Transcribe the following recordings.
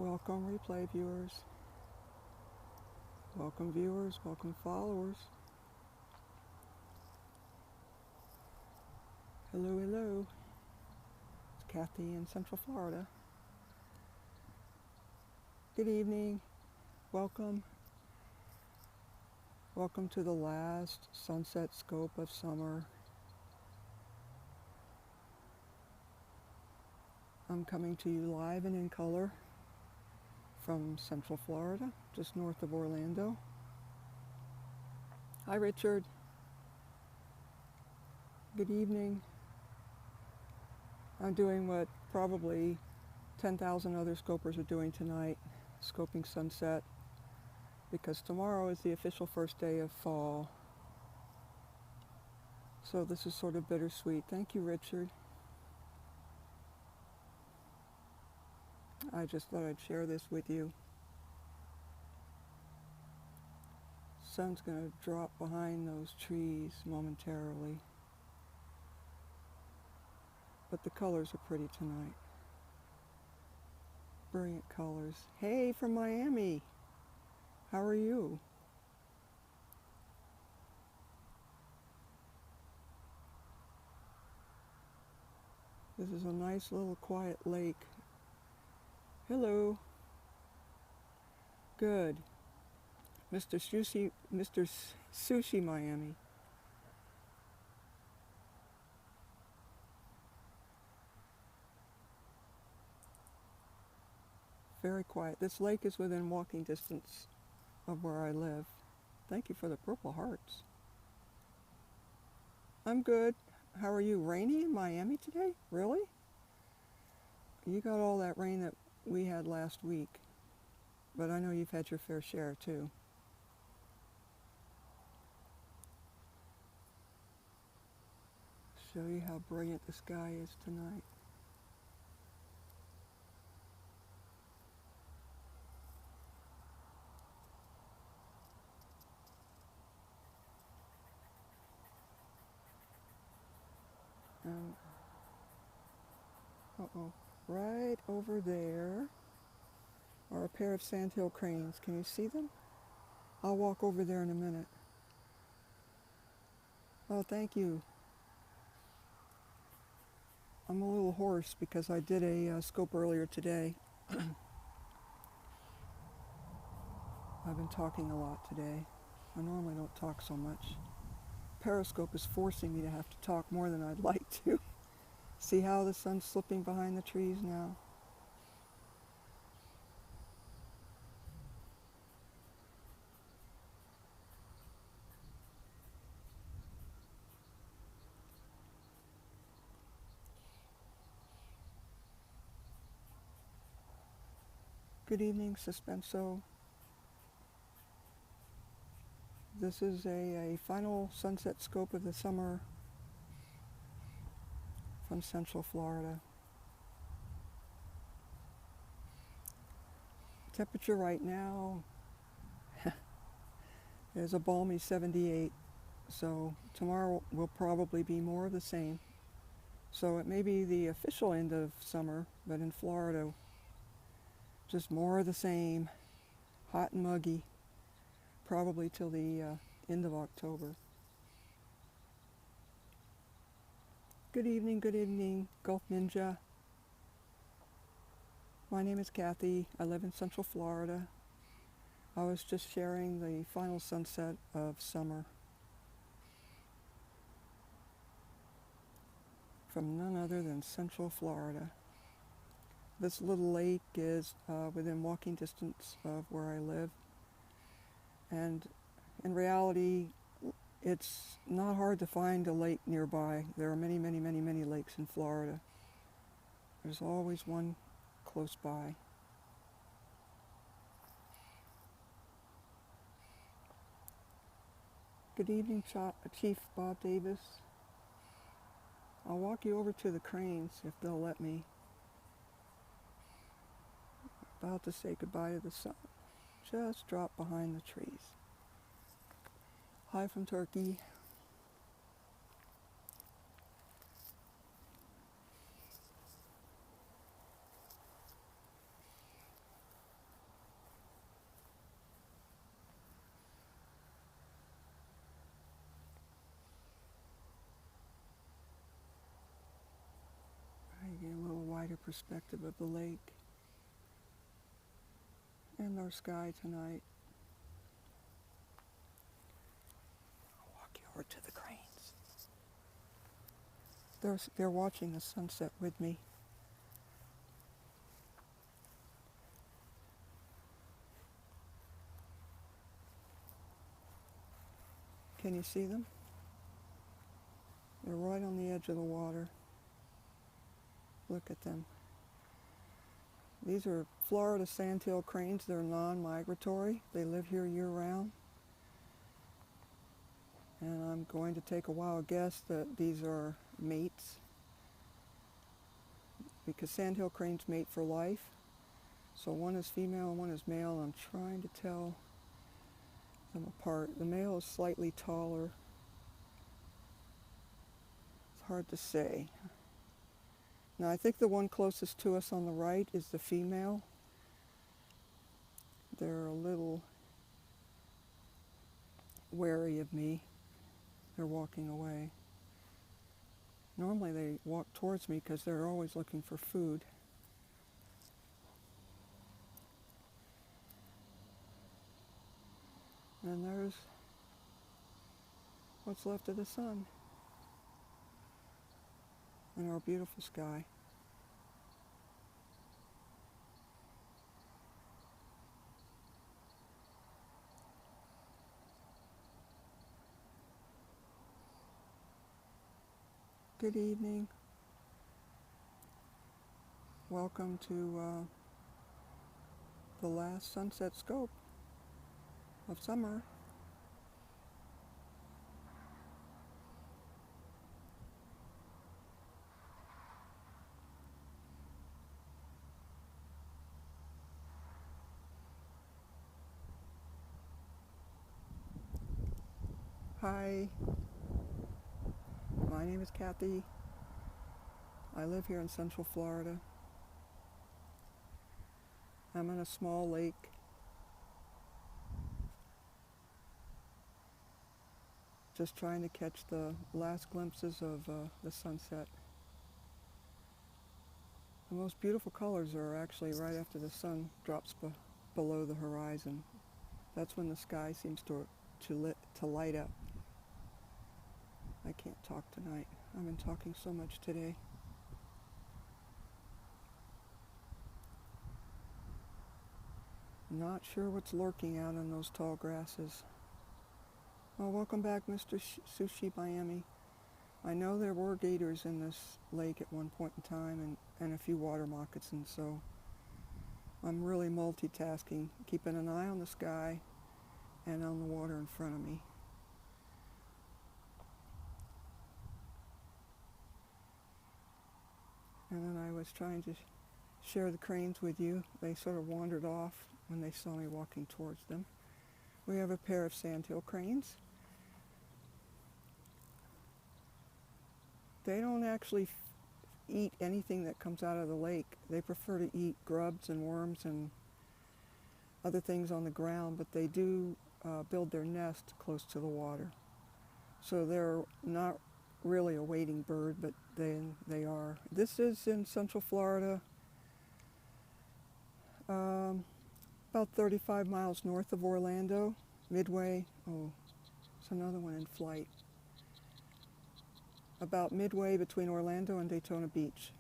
Welcome replay viewers, welcome followers. Hello, hello. It's Kathy in Central Florida. Good evening. Welcome. Welcome to the last sunset scope of summer. I'm coming to you live and in color from Central Florida, just north of Orlando. Hi, Richard. Good evening. I'm doing what probably 10,000 other scopers are doing tonight, scoping sunset, because tomorrow is the official first day of fall. So this is sort of bittersweet. Thank you, Richard. I just thought I'd share this with you. Sun's going to drop behind those trees momentarily. But the colors are pretty tonight. Brilliant colors. Hey, from Miami. How are you? This is a nice little quiet lake. Hello. Good. Mr. Sushi Miami. Very quiet. This lake is within walking distance of where I live. Thank you for the purple hearts. I'm good. How are you? Rainy in Miami today? Really? You got all that rain that we had last week, but I know you've had your fair share too. Show you how brilliant the sky is tonight. Right over there are a pair of sandhill cranes. Can you see them? I'll walk over there in a minute. Oh, thank you. I'm a little hoarse because I did a scope earlier today. I've been talking a lot today. I normally don't talk so much. Periscope is forcing me to have to talk more than I'd like to. See how the sun's slipping behind the trees now? Good evening, Suspenso. This is a final sunset scope of the summer from Central Florida. Temperature right now is a balmy 78, so tomorrow will probably be more of the same. So it may be the official end of summer, but in Florida, just more of the same, hot and muggy, probably till the end of October. Good evening, Gulf Ninja. My name is Kathy. I live in Central Florida. I was just sharing the final sunset of summer from none other than Central Florida. This little lake is within walking distance of where I live. And in reality, it's not hard to find a lake nearby. There are many lakes in Florida. There's always one close by. Good evening, Chief Bob Davis. I'll walk you over to the cranes if they'll let me. About to say goodbye to the sun. Just drop behind the trees. Hi from Turkey. wider perspective of the lake and our sky tonight. I'll walk you over to the cranes. They're watching the sunset with me. Can you see them? They're right on the edge of the water. Look at them. These are Florida sandhill cranes. They're non-migratory. They live here year-round. And I'm going to take a wild guess that these are mates, because sandhill cranes mate for life. So one is female and one is male. I'm trying to tell them apart. The male is slightly taller. It's hard to say. Now I think the one closest to us on the right is the female. They're a little wary of me. They're walking away. Normally they walk towards me because they're always looking for food. And there's what's left of the sun and our beautiful sky. Good evening. Welcome to the last sunset scope of summer. Hi, my name is Kathy. I live here in Central Florida. I'm on a small lake. Just trying to catch the last glimpses of the sunset. The most beautiful colors are actually right after the sun drops below the horizon. That's when the sky seems to light up. I can't talk tonight. I've been talking so much today. Not sure what's lurking out in those tall grasses. Well, welcome back, Mr. Sushi Miami. I know there were gators in this lake at one point in time, and a few water moccasins, so I'm really multitasking, keeping an eye on the sky and on the water in front of me. And then I was trying to share the cranes with you. They sort of wandered off when they saw me walking towards them. We have a pair of sandhill cranes. They don't actually eat anything that comes out of the lake. They prefer to eat grubs and worms and other things on the ground, but they do build their nest close to the water. So they're not really a wading bird, but they are. This is in Central Florida, about 35 miles north of Orlando, midway. Oh, there's another one in flight. About midway between Orlando and Daytona Beach.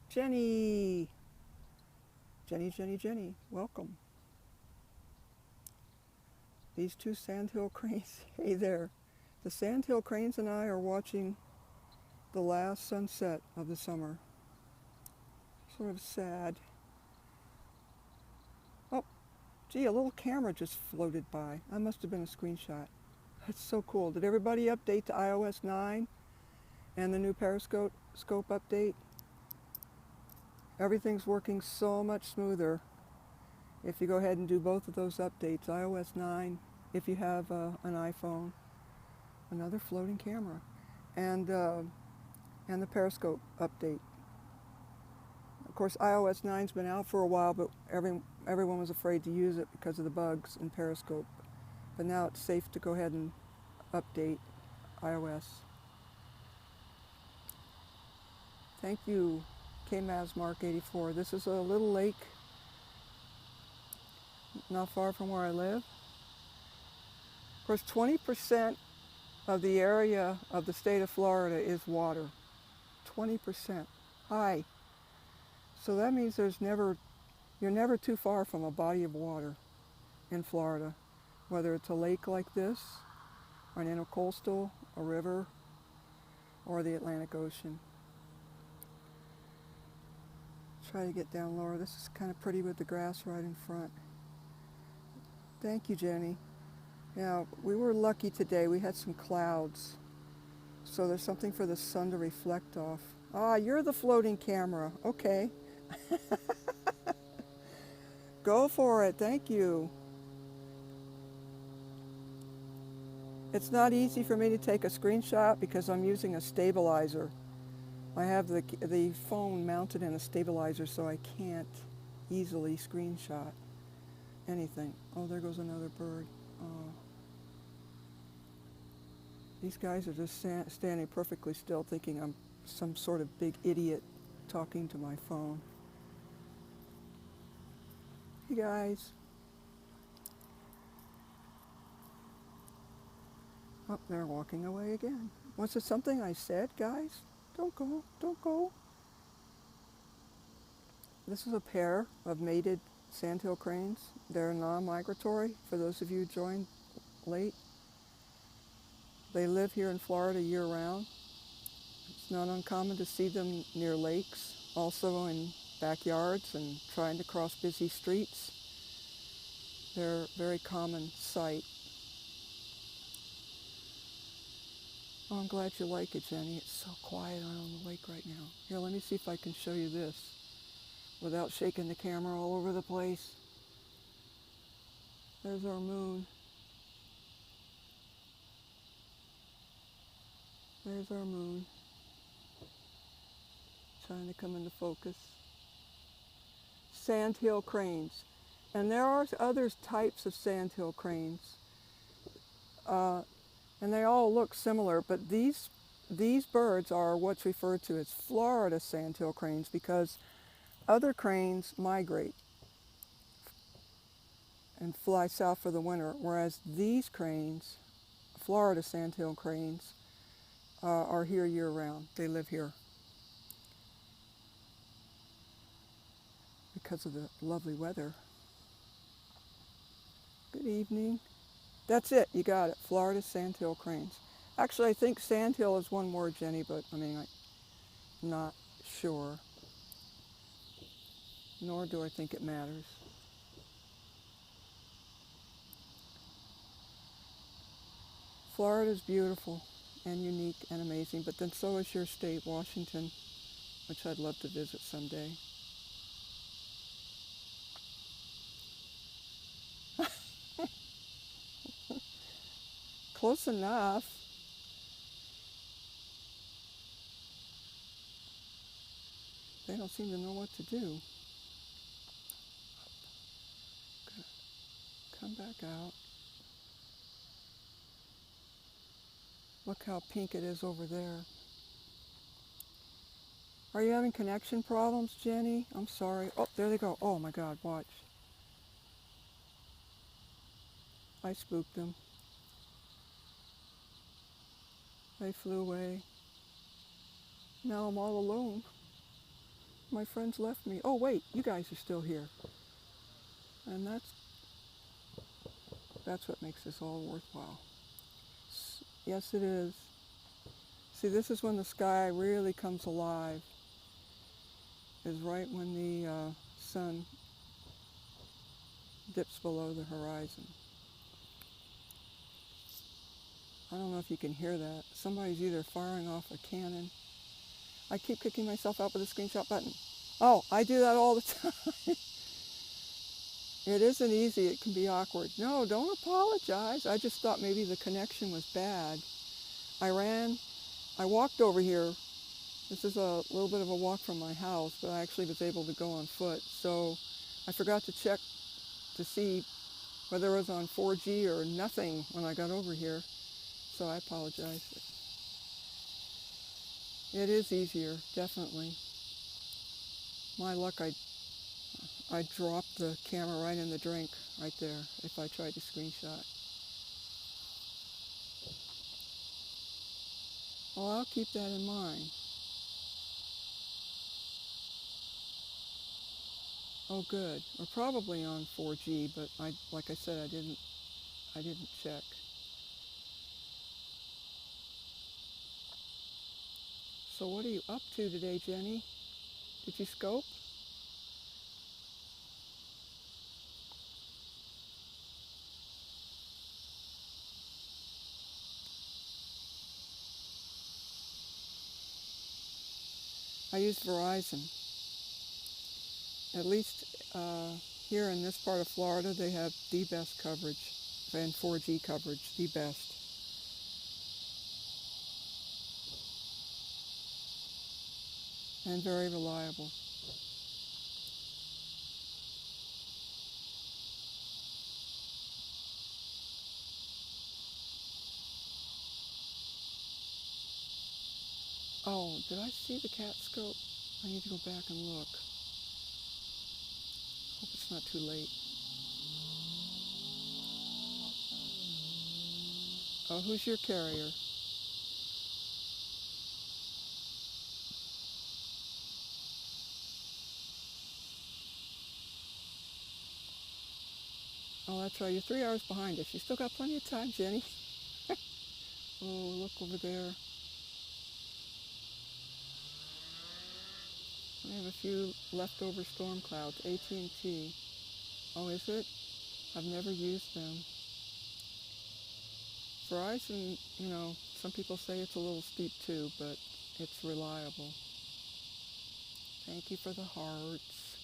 Jenny! Jenny, welcome. These two sandhill cranes, hey there. The sandhill cranes and I are watching the last sunset of the summer. Sort of sad. Oh, gee, a little camera just floated by. That must have been a screenshot. That's so cool. Did everybody update to iOS 9 and the new Periscope update? Everything's working so much smoother if you go ahead and do both of those updates, iOS 9 if you have an iPhone, another floating camera, and the Periscope update. Of course, iOS 9's been out for a while, but everyone was afraid to use it because of the bugs in Periscope. But now it's safe to go ahead and update iOS. Thank you, KMAS Mark 84. This is a little lake not far from where I live. Of course, 20% of the area of the state of Florida is water. 20%. High. So that means you're never too far from a body of water in Florida, whether it's a lake like this, or an intercoastal, a river, or the Atlantic Ocean. Try to get down lower. This is kind of pretty with the grass right in front. Thank you, Jenny. Yeah, we were lucky today. We had some clouds, so there's something for the sun to reflect off. Ah, you're the floating camera. Okay. Go for it. Thank you. It's not easy for me to take a screenshot because I'm using a stabilizer. I have the phone mounted in a stabilizer, so I can't easily screenshot anything. Oh, there goes another bird. Oh. These guys are just standing perfectly still, thinking I'm some sort of big idiot talking to my phone. Hey guys. Oh, they're walking away again. Was it something I said, guys? Don't go, don't go. This is a pair of mated sandhill cranes. They're non-migratory, for those of you who joined late. They live here in Florida year-round. It's not uncommon to see them near lakes, also in backyards and trying to cross busy streets. They're a very common sight. Oh, I'm glad you like it, Jenny. It's so quiet out on the lake right now. Here, let me see if I can show you this without shaking the camera all over the place. There's our moon. There's our moon. Trying to come into focus. Sandhill cranes. And there are other types of sandhill cranes. And they all look similar, but these birds are what's referred to as Florida sandhill cranes because other cranes migrate and fly south for the winter, whereas these cranes, Florida sandhill cranes, are here year-round. They live here because of the lovely weather. Good evening. That's it. You got it. Florida sandhill cranes. Actually, I think sandhill is one word, Jenny, but I mean, I'm not sure. Nor do I think it matters. Florida is beautiful and unique and amazing, but then so is your state, Washington, which I'd love to visit someday. Close enough. They don't seem to know what to do. Come back out. Look how pink it is over there. Are you having connection problems, Jenny? I'm sorry. Oh, there they go. Oh my God, watch. I spooked them. They flew away. Now I'm all alone. My friends left me. Oh wait, you guys are still here. And that's what makes this all worthwhile. Yes, it is. See, this is when the sky really comes alive. Is right when the sun dips below the horizon. I don't know if you can hear that. Somebody's either firing off a cannon. I keep kicking myself out with the screenshot button. Oh, I do that all the time. It isn't easy. It can be awkward. No, don't apologize. I just thought maybe the connection was bad. I walked over here. This is a little bit of a walk from my house, but I actually was able to go on foot. So I forgot to check to see whether it was on 4G or nothing when I got over here. So I apologize. It is easier, definitely. My luck, I'd drop the camera right in the drink right there if I tried to screenshot. Well, I'll keep that in mind. Oh, good. We're probably on 4G, but like I said, I didn't check. So what are you up to today, Jenny? Did you scope? I use Verizon. At least here in this part of Florida, they have the best coverage and 4G coverage, the best. And very reliable. Oh, did I see the cat scope? I need to go back and look. Hope it's not too late. Oh, who's your carrier? Oh, that's right. You're 3 hours behind us. You still got plenty of time, Jenny. Oh, look over there. I have a few leftover storm clouds. AT&T. Oh, is it? I've never used them. Verizon, some people say it's a little steep too, but it's reliable. Thank you for the hearts.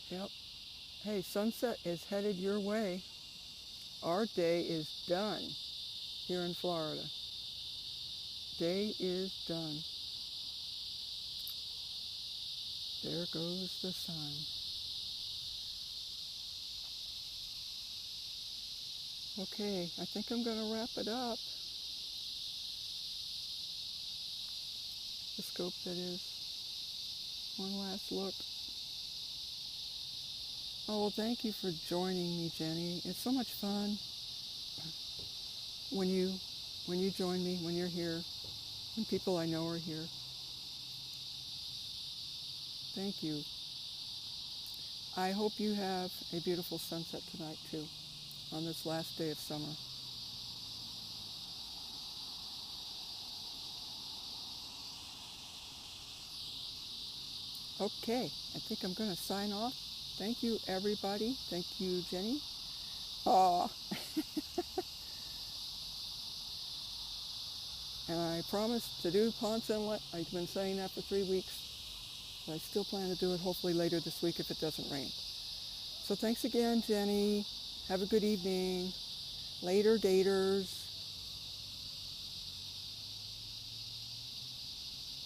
Yep. Hey, sunset is headed your way. Our day is done here in Florida. Day is done. There goes the sun. Okay, I think I'm going to wrap it up. The scope, that is. One last look. Oh, well, thank you for joining me, Jenny. It's so much fun when you join me, when you're here, when people I know are here. Thank you. I hope you have a beautiful sunset tonight, too, on this last day of summer. Okay, I think I'm going to sign off. Thank you, everybody. Thank you, Jenny. Aw. And I promised to do Ponce Inlet. I've been saying that for 3 weeks. But I still plan to do it hopefully later this week if it doesn't rain. So thanks again, Jenny. Have a good evening. Later, daters.